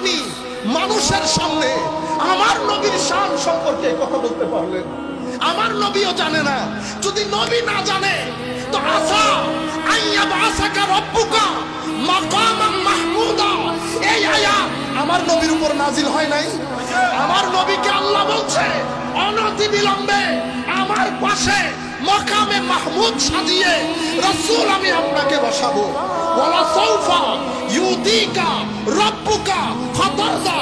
আপনি মানুষের সামনে আমার নবীর শান সম্পর্কে কথা বলতে পারলেন? আমার নবীও জানে না। যদি নবী না জানে তো আসা আইয়া বাসাকা রব্বুকা মাকামান মাহমুদা, এই আয়াত আমার নবীর উপর নাজিল হয় নাই? আমার নবীকে আল্লাহ বলছে অনতি বিলম্বে আমার পাশে মাকামে মাহমুদ সাজিয়ে রাসূল আমি আপনাকে বসাবো। ওয়ালা সাউফা ইউতিকা রব্বুকা ফাতারদা,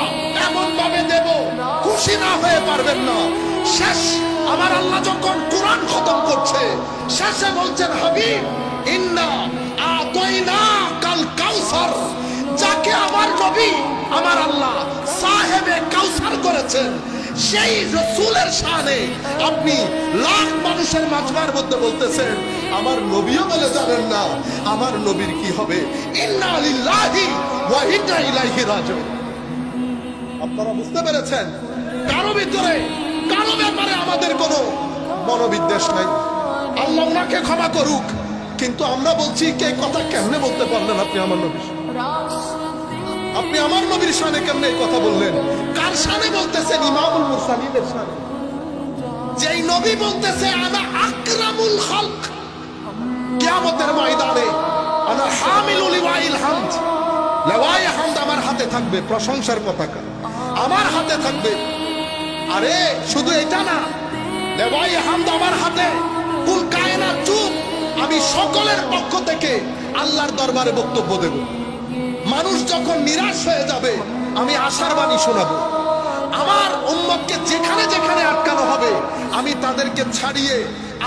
এমন ভাবে দেব খুশি না হয়ে পারবেন না। শেষ আমার আল্লাহ যখন কোরআন খতম করছে, শেষে বলছেন হাবিব ইন্না আতাইনা কাল কাউসার, যাকে আমার নবী আমার আল্লাহ সাহেবে কাউসার করেছেন, সেই রাসূলের শানে আপনি লাখ মানুষের মাঝবার মধ্যে বলতেছেন আমার নবীও বলে জানেন না আমার নবীর কি হবে। ইন্না লিল্লাহি ওয়া ইন্না ইলাইহি রাজিউন। আপনারা বুঝতে পেরেছেন? কারো ভিতরে কারো ব্যাপারে আমাদের কোনো মনোবিদ্বেষ নাই। আল্লাহ ওনাকে ক্ষমা করুক, কিন্তু আমরা বলছি কে কথা কেমনে বলতে পারলেন আপনি আমার নবীর? আপনি আমার নবীর শানে কেমনে এই কথা বললেন? কার শানে বলতেছেন? ইমামুল মুরসালিনের শানে। যেই নবী বলতেছে আনা আকরামুল খালক, কিয়ামতের ময়দানে আনা হামিলুল লিওয়াইল হামদ, লিওয়ায়ে হামদ আমার হাতে থাকবে, প্রশংসার পতাকা আমার হাতে থাকবে। আরে শুধু এটা না, লিওয়ায়ে হামদ আমার হাতে, কুল কায়নাত চুপ, আমি সকলের পক্ষ থেকে আল্লাহর দরবারে বক্তব্য দেব। মানুষ যখন নিরাশ হয়ে যাবে আমি আশার বাণী শোনাবো। আমার উম্মতকে যেখানে যেখানে আটকানো হবে আমি তাদেরকে ছাড়িয়ে,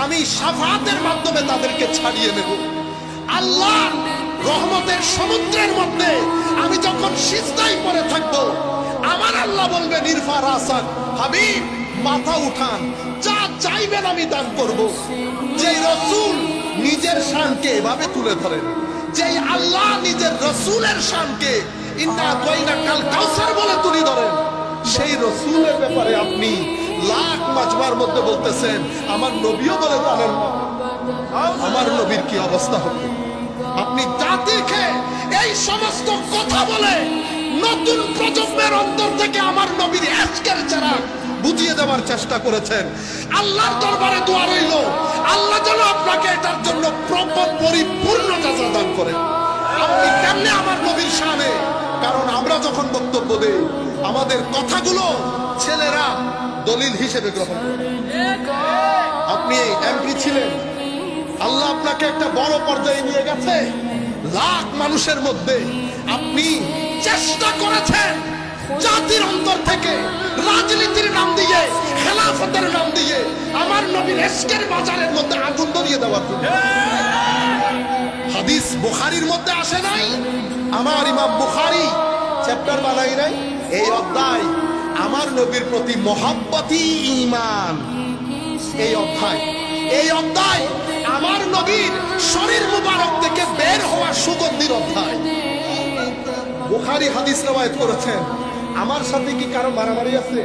আমি শাফাআতের মাধ্যমে তাদেরকে ছাড়িয়ে নেব। আল্লাহ রহমতের সমুদ্রের মধ্যে আমি যখন সিজদায় পড়ে থাকবো, আমার আল্লাহ বলবেন ইরফা রাসাক, হাবিব মাথা উঠান, যা চাইবেন আমি দান করব। যেই রাসূল নিজের শানকে এভাবে তুলে ধরেন, যেই আল্লাহ নিজের রাসূলের শানকে ইন্না আতাইনা কাল কাউসার বলে তুলে ধরেন, সেই রাসূলের ব্যাপারে আপনি লাখ মাজমার মধ্যে বলতেছেন আমার নবীও বলে জানেন না। আমার নবীর কি অবস্থা হবে? আপনি জাতিকে এই সমস্ত কথা বলে নতুন প্রজন্মের অন্তর থেকে আমার নবীর আজকের চারা বুঝিয়ে দেওয়ার চেষ্টা করেছেন। আল্লাহর দরবারে দোয়া রইল, আল্লাহ যেন আপনাকে এটার জন্য পরিপূর্ণ জাযা দান করেন। আপনি কেমনে আমার নবীর শানে? কারণ আমরা যখন বক্তব্য দেই আমাদের কথাগুলো ছেলেরা দলিল হিসেবে গ্রহণ করে। আপনি এমপি ছিলেন, আল্লাহ আপনাকে একটা বড় পর্যায়ে নিয়ে গেছে, লাখ মানুষের মধ্যে আপনি চেষ্টা করেছেন জাতির অন্তর থেকে রাজনীতির নাম দিয়ে, খেলাফতের নাম দিয়ে আমার নবীর ইশকের বাজারের মধ্যে আগুন ধরিয়ে দেওয়ার জন্য। হাদিস বুখারীর মধ্যে আসে নাই? আমার ইমাম বুখারী চ্যাপ্টার বানাই নাই, এই অধ্যায় আমার নবীর প্রতি মহব্বতি ঈমান, এই অধ্যায় আমার নবীর শরীর মুবারক থেকে বের হওয়া সুগন্ধির অধ্যায়। বুখারী হাদিস রওয়ায়াত করেছেন। আমার সাথে কি কারো মারামারি আছে?